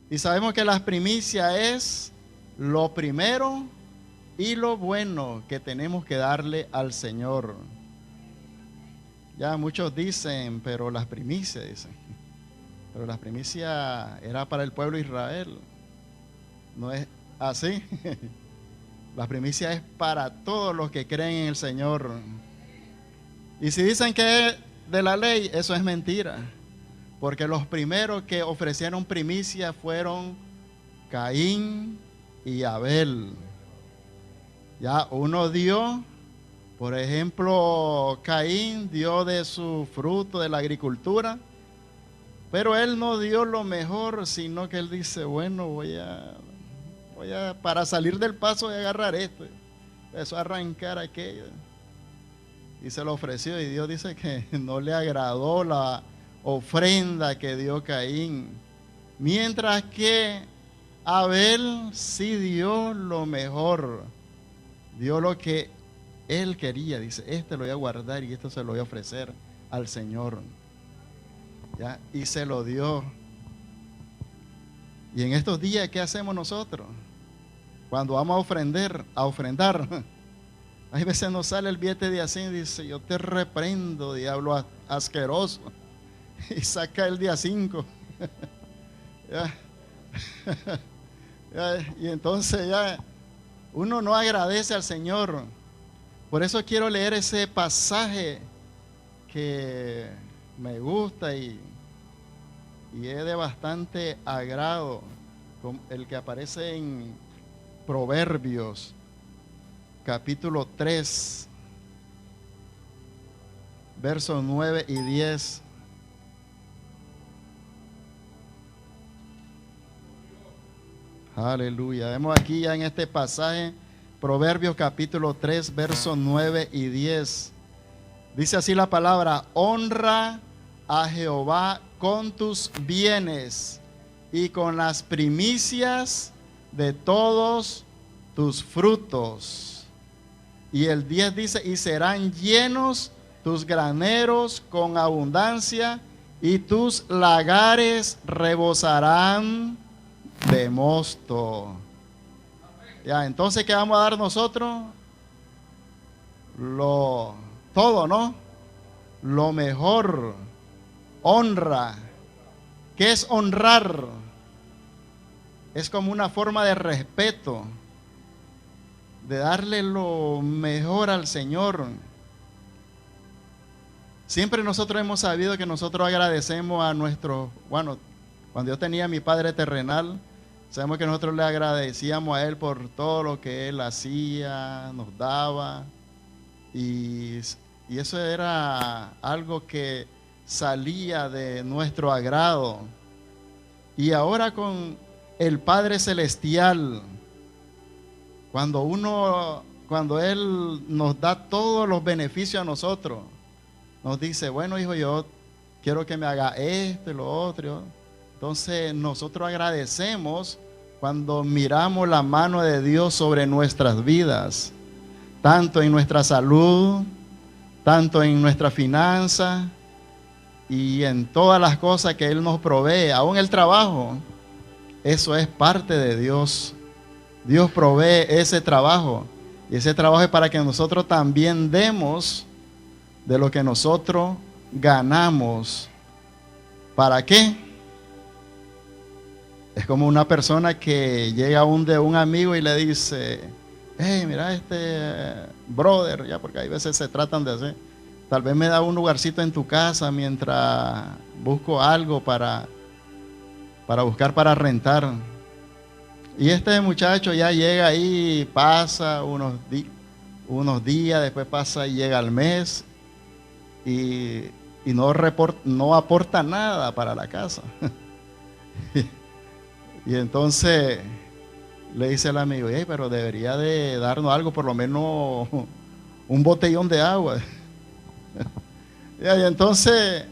Y sabemos que la primicia es lo primero y lo bueno que tenemos que darle al Señor. Ya muchos dicen, pero las primicias, dicen. Pero las primicias era para el pueblo de Israel. No es así. La primicia es para todos los que creen en el Señor. Y si dicen que es de la ley, eso es mentira. Porque los primeros que ofrecieron primicia fueron Caín y Abel. Ya uno dio, por ejemplo, Caín dio de su fruto de la agricultura, pero él no dio lo mejor, sino que él dice, bueno, para salir del paso voy a agarrar esto. Empezó a arrancar aquello y se lo ofreció, y Dios dice que no le agradó la ofrenda que dio Caín, mientras que Abel sí dio lo mejor, dio lo que él quería. Dice, este lo voy a guardar y esto se lo voy a ofrecer al Señor. ¿Ya? Y se lo dio. Y en estos días, ¿qué hacemos nosotros? Cuando vamos a ofrendar, hay veces nos sale el billete de así y dice, yo te reprendo, diablo asqueroso, y saca el día 5. ¿Ya? Y entonces ya uno no agradece al Señor. Por eso quiero leer ese pasaje que me gusta y es de bastante agrado, el que aparece en Proverbios capítulo 3 versos 9 y 10. Aleluya. Vemos aquí ya en este pasaje, Proverbios capítulo 3, versos 9 y 10. Dice así la palabra: honra a Jehová con tus bienes y con las primicias de todos tus frutos. Y el 10 dice: y serán llenos tus graneros con abundancia, y tus lagares rebosarán de mosto. Ya, entonces, ¿qué vamos a dar nosotros? Todo, ¿no? Lo mejor. Honra. ¿Qué es honrar? Es como una forma de respeto, de darle lo mejor al Señor. Siempre nosotros hemos sabido que nosotros agradecemos a nuestro, bueno, cuando yo tenía a mi padre terrenal, sabemos que nosotros le agradecíamos a él por todo lo que él hacía, nos daba, y eso era algo que salía de nuestro agrado. Y ahora con el Padre Celestial, cuando Él nos da todos los beneficios a nosotros, nos dice, bueno, hijo, yo quiero que me haga esto y lo otro. Entonces nosotros agradecemos cuando miramos la mano de Dios sobre nuestras vidas, tanto en nuestra salud, tanto en nuestra finanza y en todas las cosas que Él nos provee, aún el trabajo. Eso es parte de Dios. Dios provee ese trabajo, y ese trabajo es para que nosotros también demos de lo que nosotros ganamos. ¿Para qué? Es como una persona que llega de un amigo y le dice, hey, mira brother, ya, porque hay veces se tratan de hacer, tal vez me da un lugarcito en tu casa mientras busco algo para buscar para rentar. Y este muchacho ya llega ahí, pasa unos días, después pasa y llega al mes y no aporta nada para la casa. Y entonces le dice el amigo, hey, pero debería de darnos algo, por lo menos un botellón de agua. Y entonces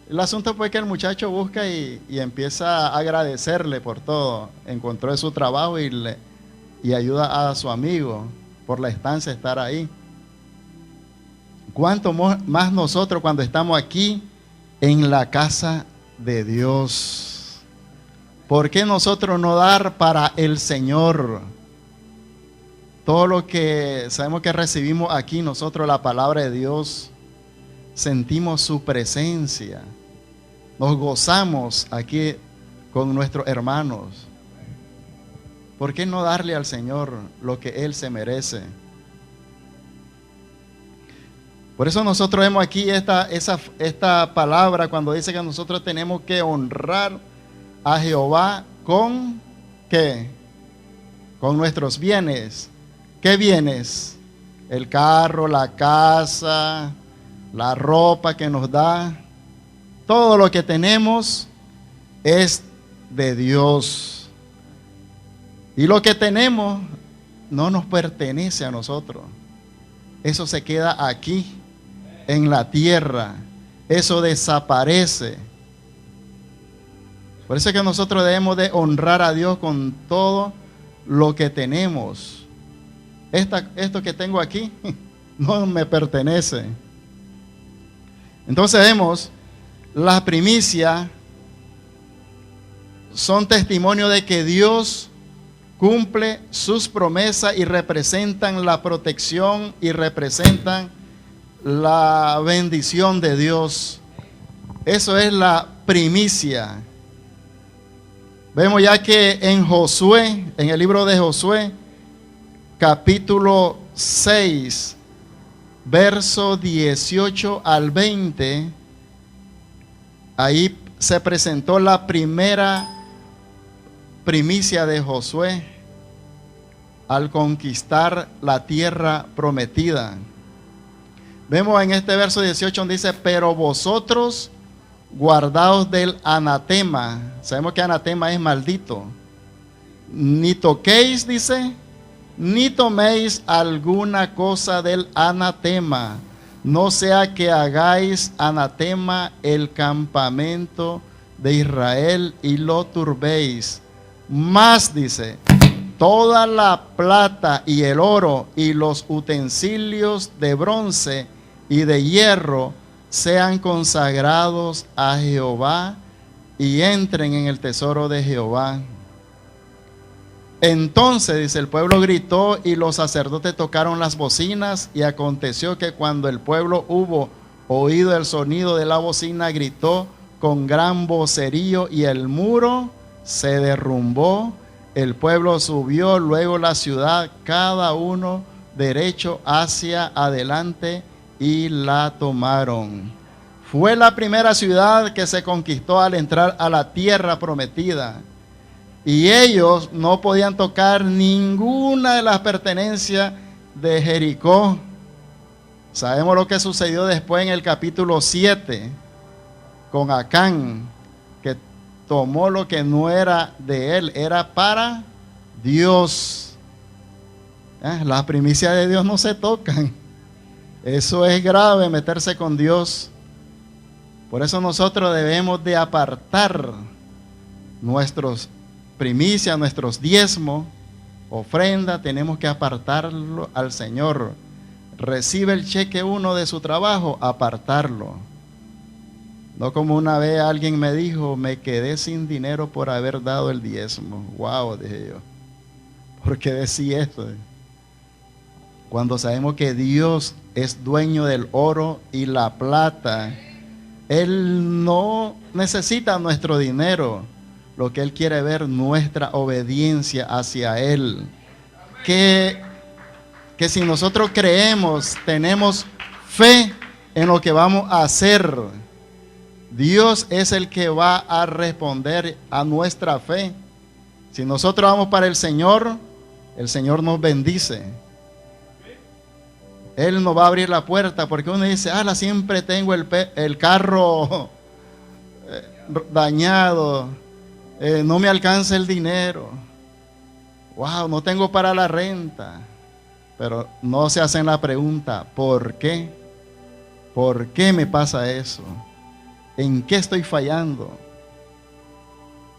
el asunto fue que el muchacho busca y empieza a agradecerle por todo. Encontró de su trabajo y ayuda a su amigo por la estancia, estar ahí. ¿Cuánto más nosotros cuando estamos aquí en la casa de Dios? ¿Por qué nosotros no dar para el Señor? Todo lo que sabemos que recibimos aquí, nosotros la palabra de Dios, sentimos su presencia, nos gozamos aquí con nuestros hermanos. ¿Por qué no darle al Señor lo que Él se merece? Por eso nosotros vemos aquí esta palabra cuando dice que nosotros tenemos que honrar a Jehová con ¿qué? Con nuestros bienes. ¿Qué bienes? El carro, la casa, la ropa que nos da. Todo lo que tenemos es de Dios. Y lo que tenemos no nos pertenece a nosotros. Eso se queda aquí, en la tierra. Eso desaparece. Por eso es que nosotros debemos de honrar a Dios con todo lo que tenemos. Esto que tengo aquí no me pertenece. Entonces vemos, las primicias son testimonio de que Dios cumple sus promesas y representan la protección y representan la bendición de Dios. Eso es la primicia. Vemos ya que en Josué, en el libro de Josué, capítulo 6, verso 18 al 20, ahí se presentó la primera primicia de Josué al conquistar la tierra prometida. Vemos en este verso 18 donde dice: pero vosotros guardaos del anatema. Sabemos que anatema es maldito. Ni toquéis, dice, ni toméis alguna cosa del anatema, no sea que hagáis anatema el campamento de Israel y lo turbéis. Más, dice, toda la plata y el oro y los utensilios de bronce y de hierro sean consagrados a Jehová y entren en el tesoro de Jehová. Entonces, dice, el pueblo gritó y los sacerdotes tocaron las bocinas, y aconteció que cuando el pueblo hubo oído el sonido de la bocina, gritó con gran vocerío y el muro se derrumbó. El pueblo subió luego la ciudad, cada uno derecho hacia adelante, y la tomaron. Fue la primera ciudad que se conquistó al entrar a la tierra prometida. Y ellos no podían tocar ninguna de las pertenencias de Jericó. Sabemos lo que sucedió después en el capítulo 7 con Acán, que tomó lo que no era de él, era para Dios. Las primicias de Dios no se tocan. Eso es grave, meterse con Dios. Por eso nosotros debemos de apartar nuestros primicias, nuestros diezmos, ofrenda, tenemos que apartarlo al Señor. Recibe el cheque uno de su trabajo, apartarlo. No como una vez alguien me dijo: me quedé sin dinero por haber dado el diezmo. Wow, dije yo. ¿Por qué decía esto? Cuando sabemos que Dios es dueño del oro y la plata, Él no necesita nuestro dinero. Lo que Él quiere ver, nuestra obediencia hacia Él. Que si nosotros creemos, tenemos fe en lo que vamos a hacer, Dios es el que va a responder a nuestra fe. Si nosotros vamos para el Señor nos bendice. Él nos va a abrir la puerta, porque uno dice: siempre tengo el carro dañado, no me alcanza el dinero, wow, no tengo para la renta. Pero no se hacen la pregunta: ¿por qué? ¿Por qué me pasa eso? ¿En qué estoy fallando?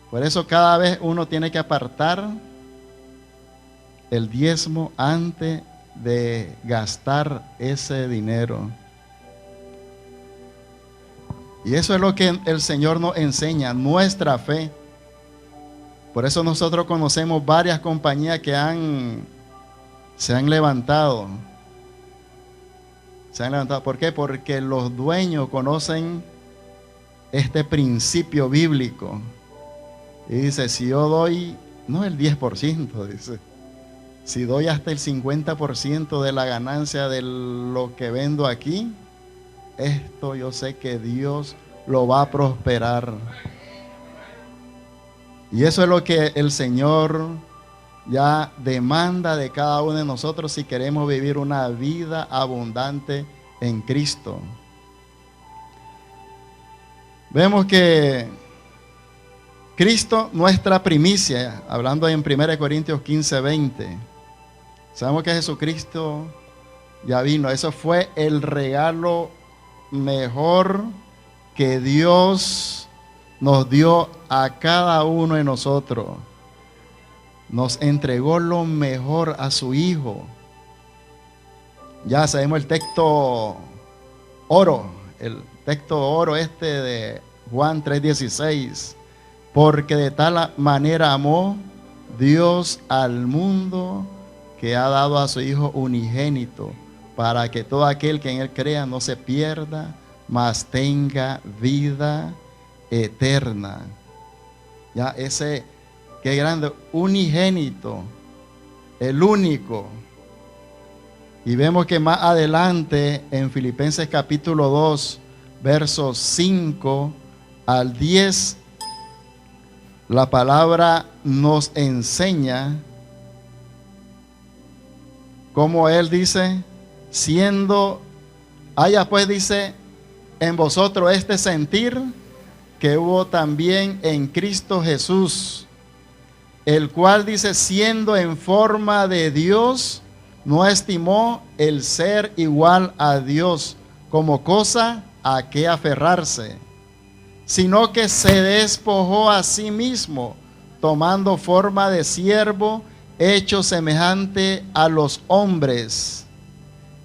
Por eso cada vez uno tiene que apartar el diezmo antes de gastar ese dinero. Y eso es lo que el Señor nos enseña, nuestra fe. Por eso nosotros conocemos varias compañías que se han levantado. Se han levantado. ¿Por qué? Porque los dueños conocen este principio bíblico. Y dice, si yo doy, no el 10%, dice, si doy hasta el 50% de la ganancia de lo que vendo aquí, esto yo sé que Dios lo va a prosperar. Y eso es lo que el Señor ya demanda de cada uno de nosotros si queremos vivir una vida abundante en Cristo. Vemos que Cristo, nuestra primicia, hablando en 1 Corintios 15:20, sabemos que Jesucristo ya vino. Eso fue el regalo mejor que Dios nos dio a cada uno de nosotros. Nos entregó lo mejor a su Hijo. Ya sabemos el texto oro de Juan 3:16. Porque de tal manera amó Dios al mundo que ha dado a su Hijo unigénito, para que todo aquel que en Él crea no se pierda, mas tenga vida eterna. Ya ese, qué grande, unigénito, el único. Y vemos que más adelante en Filipenses capítulo 2, versos 5 al 10, la palabra nos enseña como él dice, haya pues, dice, en vosotros este sentir que hubo también en Cristo Jesús, el cual dice, siendo en forma de Dios, no estimó el ser igual a Dios como cosa a que aferrarse, sino que se despojó a sí mismo, tomando forma de siervo, hecho semejante a los hombres,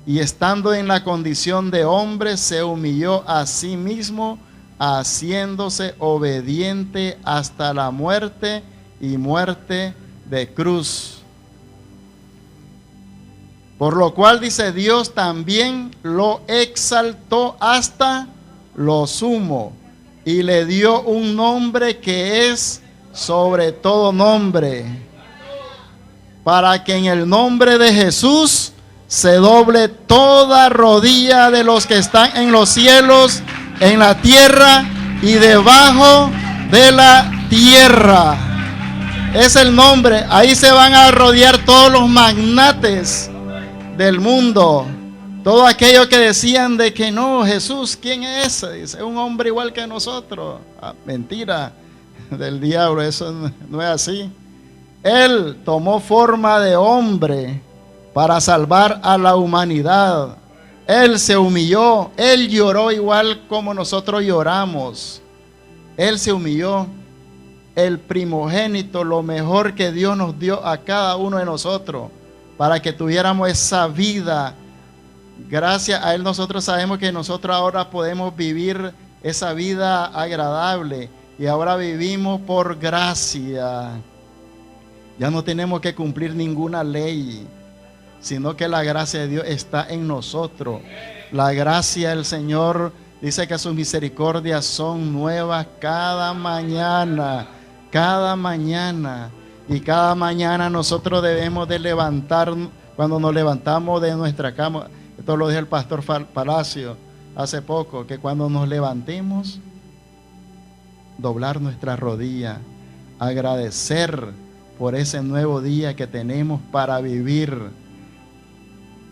y estando en la condición de hombre, se humilló a sí mismo, haciéndose obediente hasta la muerte y muerte de cruz. Por lo cual dice, Dios también lo exaltó hasta lo sumo y le dio un nombre que es sobre todo nombre, para que en el nombre de Jesús se doble toda rodilla de los que están en los cielos, en la tierra y debajo de la tierra. Es el nombre. Ahí se van a rodear todos los magnates del mundo, todos aquellos que decían de que no, Jesús, ¿quién es ese? Dice, un hombre igual que nosotros. Mentira del diablo, eso no es así. Él tomó forma de hombre para salvar a la humanidad. Él se humilló, Él lloró igual como nosotros lloramos. Él se humilló, el primogénito, lo mejor que Dios nos dio a cada uno de nosotros, para que tuviéramos esa vida. Gracias a Él nosotros sabemos que nosotros ahora podemos vivir esa vida agradable, y ahora vivimos por gracia. Ya no tenemos que cumplir ninguna ley, sino que la gracia de Dios está en nosotros. La gracia del Señor dice que sus misericordias son nuevas cada mañana, cada mañana. Y cada mañana nosotros debemos de levantar, cuando nos levantamos de nuestra cama, esto lo dijo el pastor Palacio hace poco, que cuando nos levantemos, doblar nuestra rodilla, agradecer por ese nuevo día que tenemos para vivir,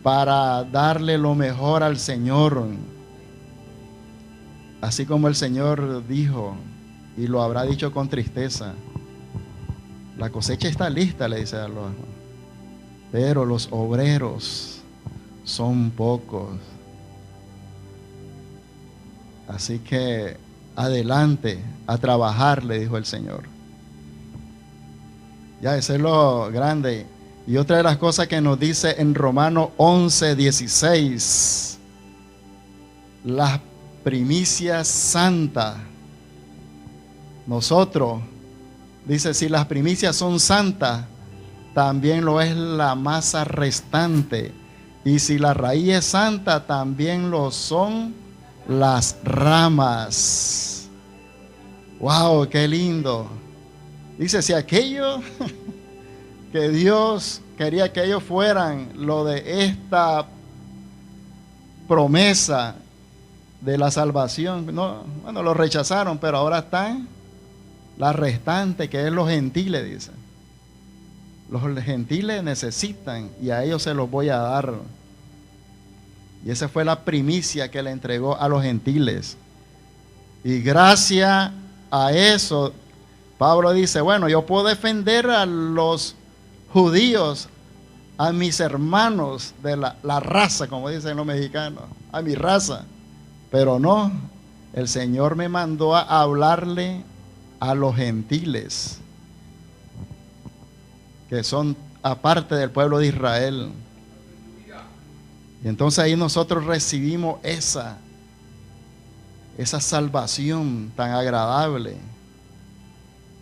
para darle lo mejor al Señor. Así como el Señor dijo, y lo habrá dicho con tristeza, la cosecha está lista, le dice a los, pero los obreros son pocos. Así que adelante a trabajar, le dijo el Señor. Ya, ese es lo grande. Y otra de las cosas que nos dice en Romanos 11:16, las primicias santas. Nosotros Dice, si las primicias son santas, también lo es la masa restante. Y si la raíz es santa, también lo son las ramas. ¡Wow! ¡Qué lindo! Dice, si aquello que Dios quería que ellos fueran, lo de esta promesa de la salvación, no, bueno, lo rechazaron, pero ahora están la restante, que es los gentiles, dice. Los gentiles necesitan y a ellos se los voy a dar. Y esa fue la primicia que le entregó a los gentiles. Y gracias a eso, Pablo dice, bueno, yo puedo defender a los judíos, a mis hermanos de la raza, como dicen los mexicanos, a mi raza. Pero no, el Señor me mandó a hablarle a los gentiles, que son aparte del pueblo de Israel. Y entonces ahí nosotros recibimos esa salvación tan agradable.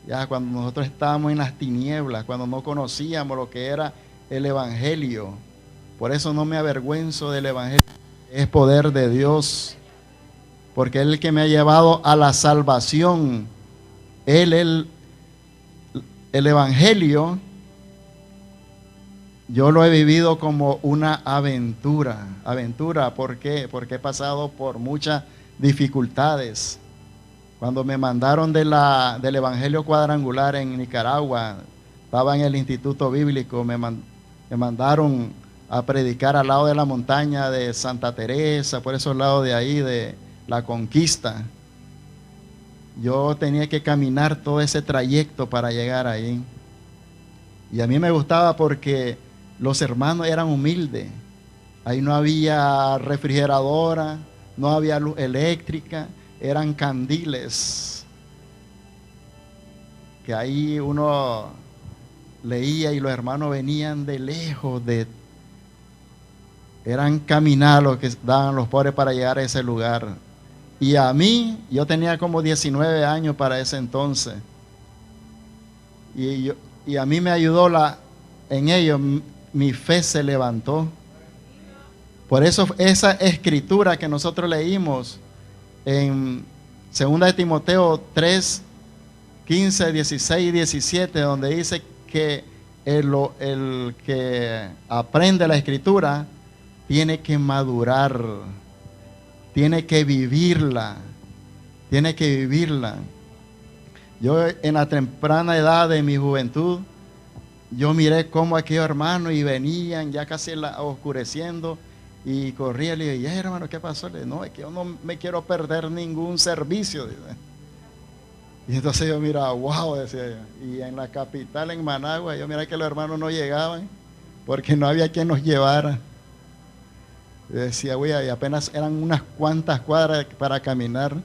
Ya cuando nosotros estábamos en las tinieblas, cuando no conocíamos lo que era el Evangelio. Por eso no me avergüenzo del Evangelio, es poder de Dios, porque Él es el que me ha llevado a la salvación. El Evangelio, yo lo he vivido como una aventura. Aventura, ¿por qué? Porque he pasado por muchas dificultades. Cuando me mandaron del Evangelio Cuadrangular en Nicaragua, estaba en el Instituto Bíblico, me mandaron a predicar al lado de la montaña de Santa Teresa, por esos lados de ahí, de la Conquista. Yo tenía que caminar todo ese trayecto para llegar ahí. Y a mí me gustaba porque los hermanos eran humildes. Ahí no había refrigeradora, no había luz eléctrica, eran candiles. Que ahí uno leía y los hermanos venían de lejos, eran caminar los que daban los pobres para llegar a ese lugar. Y a mí, yo tenía como 19 años para ese entonces. Y a mí me ayudó en ello, mi fe se levantó. Por eso esa escritura que nosotros leímos en 2 de Timoteo 3, 15, 16 y 17, donde dice que el que aprende la escritura tiene que madurar, tiene que vivirla, tiene que vivirla. Yo en la temprana edad de mi juventud, yo miré cómo aquellos hermanos y venían ya casi oscureciendo y corría, le dije, hermano, ¿qué pasó? Le dije, no, es que yo no me quiero perder ningún servicio. Dice. Y entonces yo miraba, wow, decía yo. Y en la capital, en Managua, yo miraba que los hermanos no llegaban porque no había quien nos llevara. Yo decía, güey, y apenas eran unas cuantas cuadras para caminar.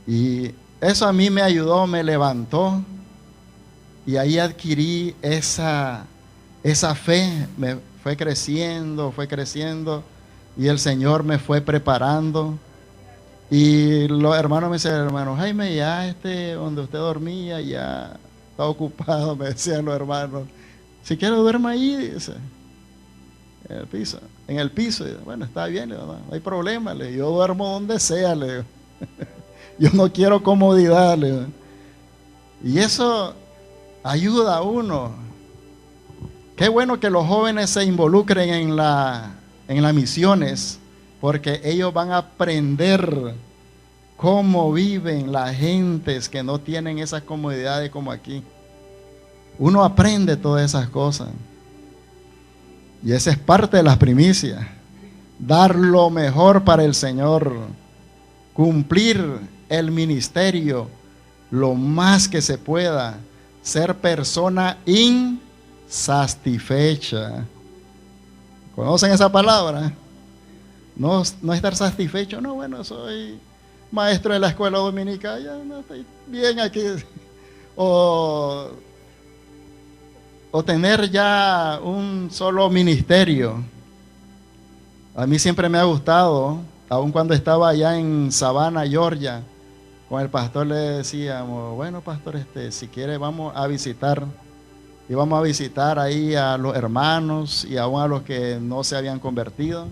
Y eso a mí me ayudó, me levantó. Y ahí adquirí esa fe, me fue creciendo. Y el Señor me fue preparando. Y los hermanos me decían, hermano Jaime, ya donde usted dormía, ya está ocupado, me decían los hermanos. Si quiere duerma ahí, dice, en el piso. Bueno, está bien, no hay problema, yo duermo donde sea, yo no quiero comodidad. Y eso ayuda a uno. Qué bueno que los jóvenes se involucren en las misiones, porque ellos van a aprender cómo viven las gentes que no tienen esas comodidades como aquí. Uno aprende todas esas cosas. Y esa es parte de las primicias. Dar lo mejor para el Señor. Cumplir el ministerio lo más que se pueda. Ser persona insatisfecha. ¿Conocen esa palabra? No estar satisfecho. No, bueno, soy maestro de la escuela dominical, ya no estoy bien aquí. O tener ya un solo ministerio. A mí siempre me ha gustado, aun cuando estaba allá en Savannah, Georgia, con el pastor le decíamos, bueno pastor, si quiere vamos a visitar. Íbamos a visitar ahí a los hermanos y aún a los que no se habían convertido.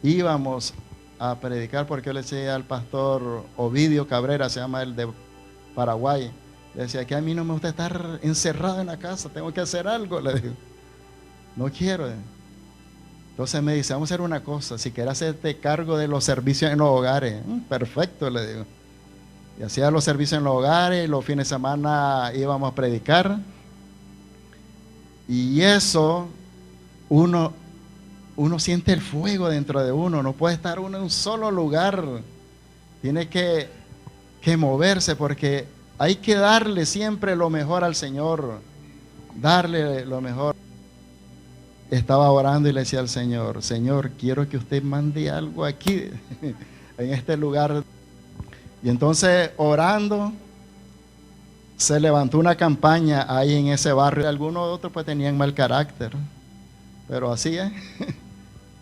Íbamos a predicar, porque yo le decía al pastor Ovidio Cabrera, se llama el de Paraguay, le decía que a mí no me gusta estar encerrado en la casa, tengo que hacer algo, le digo, no quiero. Entonces me dice, vamos a hacer una cosa, si quieres hacerte cargo de los servicios en los hogares. Perfecto, le digo. Y hacía los servicios en los hogares, los fines de semana íbamos a predicar. Y eso, uno siente el fuego dentro de uno, no puede estar uno en un solo lugar, tiene que moverse, porque hay que darle siempre lo mejor al Señor, darle lo mejor. Estaba orando y le decía al Señor, Señor, quiero que usted mande algo aquí, en este lugar. Y entonces orando, se levantó una campaña ahí en ese barrio. Algunos otros pues tenían mal carácter, pero así es,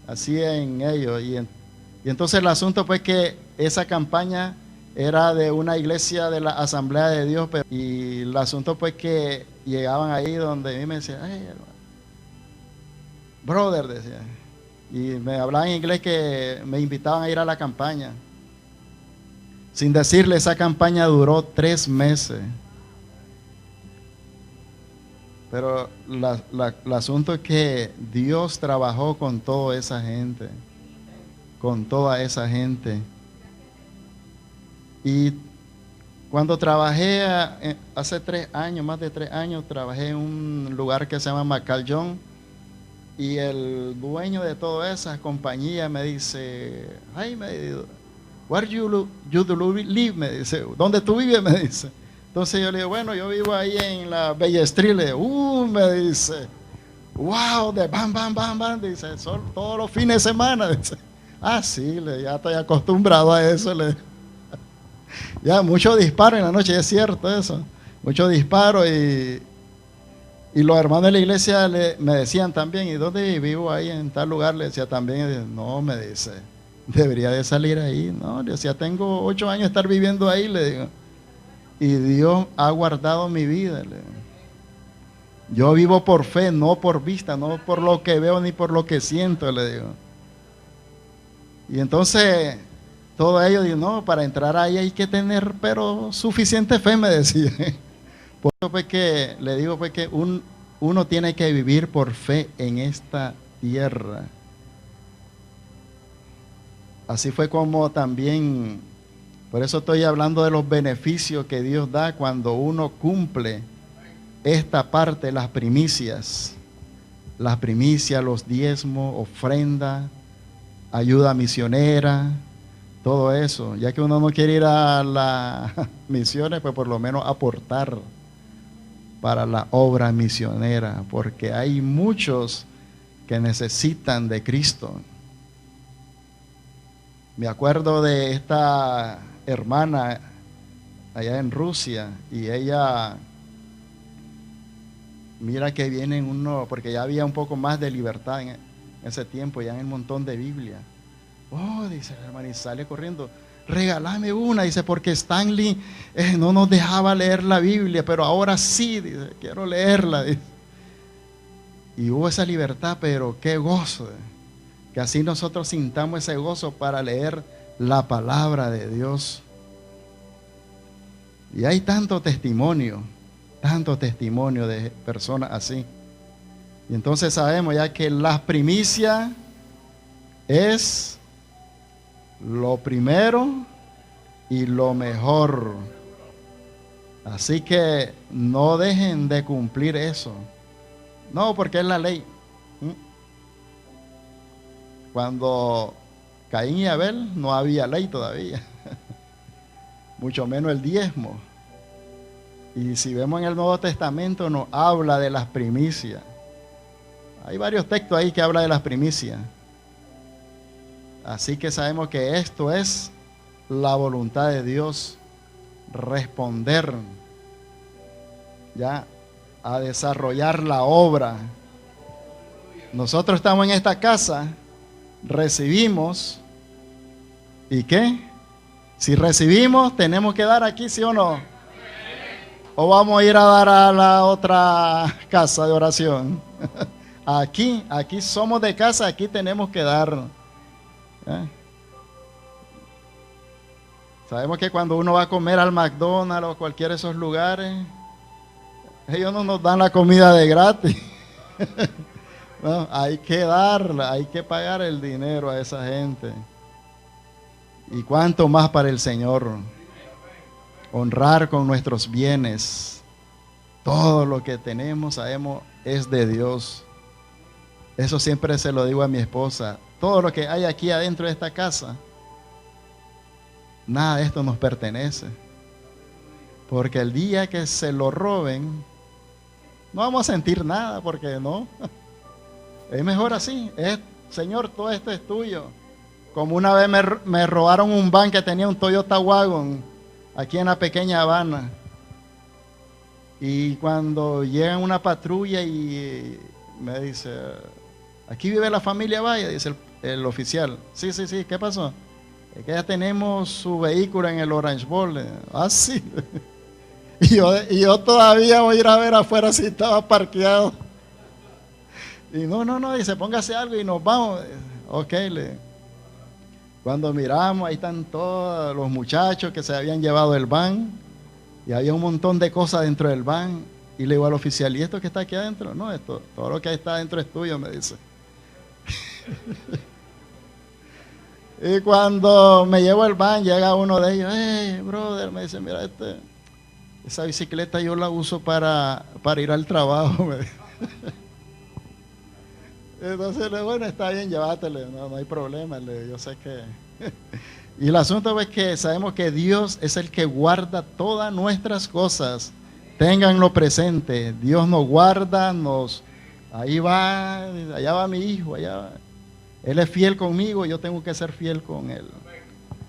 así en ellos. Y entonces el asunto pues que esa campaña era de una iglesia de la Asamblea de Dios, y el asunto pues que llegaban ahí donde a mí me decían, hey, brother, decía, y me hablaban en inglés, que me invitaban a ir a la campaña. Sin decirle, esa campaña duró 3 meses. Pero el asunto es que Dios trabajó con toda esa gente, con toda esa gente. Y cuando trabajé hace 3 años, más de 3 años, trabajé en un lugar que se llama Macallón, y el dueño de toda esa compañía me dice, ay, where you do live, me dice, ¿dónde tú vives? Me dice. Entonces yo le digo, bueno, yo vivo ahí en la Bella Street. Le digo, me dice, wow, de bam, bam, bam, bam, dice, son todos los fines de semana. Dice, sí, ya estoy acostumbrado a eso. Ya, muchos disparos en la noche, es cierto eso, muchos disparos, y los hermanos de la iglesia me decían también, ¿y dónde vivo? Ahí en tal lugar. Le decía también, no, me dice, debería de salir ahí. No, le decía, tengo 8 años de estar viviendo ahí, le digo. Y Dios ha guardado mi vida. Yo vivo por fe, no por vista, no por lo que veo ni por lo que siento, le digo. Y entonces, todo ello, digo, no, para entrar ahí hay que tener, pero suficiente fe, me decía. Por eso pues que le digo pues que uno tiene que vivir por fe en esta tierra. Así fue como también, por eso estoy hablando de los beneficios que Dios da cuando uno cumple esta parte, las primicias, los diezmos, ofrenda, ayuda misionera, todo eso. Ya que uno no quiere ir a las misiones, pues por lo menos aportar para la obra misionera, porque hay muchos que necesitan de Cristo. Me acuerdo de esta hermana allá en Rusia, y ella, mira que vienen porque ya había un poco más de libertad en ese tiempo, ya en un montón de Biblia. Oh, dice la hermana, y sale corriendo, regálame una, dice, porque Stanley no nos dejaba leer la Biblia, pero ahora sí, dice, quiero leerla, dice. Y hubo esa libertad, pero qué gozo, que así nosotros sintamos ese gozo para leer la palabra de Dios. Y hay tanto testimonio de personas así. Y entonces sabemos ya que las primicias es lo primero y lo mejor. Así que no dejen de cumplir eso. No, porque es la ley. Cuando Caín y Abel no había ley todavía, mucho menos el diezmo. Y si vemos en el Nuevo Testamento, nos habla de las primicias. Hay varios textos ahí que hablan de las primicias. Así que sabemos que esto es la voluntad de Dios, responder ya a desarrollar la obra. Nosotros estamos en esta casa, recibimos, ¿y qué? Si recibimos, tenemos que dar aquí, ¿sí o no? ¿O vamos a ir a dar a la otra casa de oración? Aquí somos de casa, aquí tenemos que dar. ¿Eh? Sabemos que cuando uno va a comer al McDonald's o cualquiera de esos lugares, ellos no nos dan la comida de gratis. No, hay que darla, hay que pagar el dinero a esa gente. Y cuánto más para el Señor. Honrar con nuestros bienes. Todo lo que tenemos, sabemos, es de Dios. Eso siempre se lo digo a mi esposa. Todo lo que hay aquí adentro de esta casa, nada de esto nos pertenece. Porque el día que se lo roben, no vamos a sentir nada, porque no. Es mejor así. Señor, todo esto es tuyo. Como una vez me robaron un van que tenía un Toyota Wagon aquí en la pequeña Habana. Y cuando llega una patrulla y me dice, aquí vive la familia Valle, dice el oficial. Sí, ¿qué pasó? Es que ya tenemos su vehículo en el Orange Bowl. Ah, sí. Y yo todavía voy a ir a ver afuera si estaba parqueado. Y no, dice, póngase algo y nos vamos. Ok, cuando miramos, ahí están todos los muchachos que se habían llevado el van. Y había un montón de cosas dentro del van. Y le digo al oficial, ¿y esto que está aquí adentro? No, todo lo que está adentro es tuyo, me dice. Y cuando me llevo el van, llega uno de ellos, hey, brother, me dice, mira, esa bicicleta yo la uso para ir al trabajo, me dice. Entonces, bueno, está bien, llévatele, no hay problema, yo sé que... Y el asunto es que sabemos que Dios es el que guarda todas nuestras cosas. Ténganlo presente, Dios nos guarda, ahí va, allá va mi hijo, allá va. Él es fiel conmigo, yo tengo que ser fiel con él.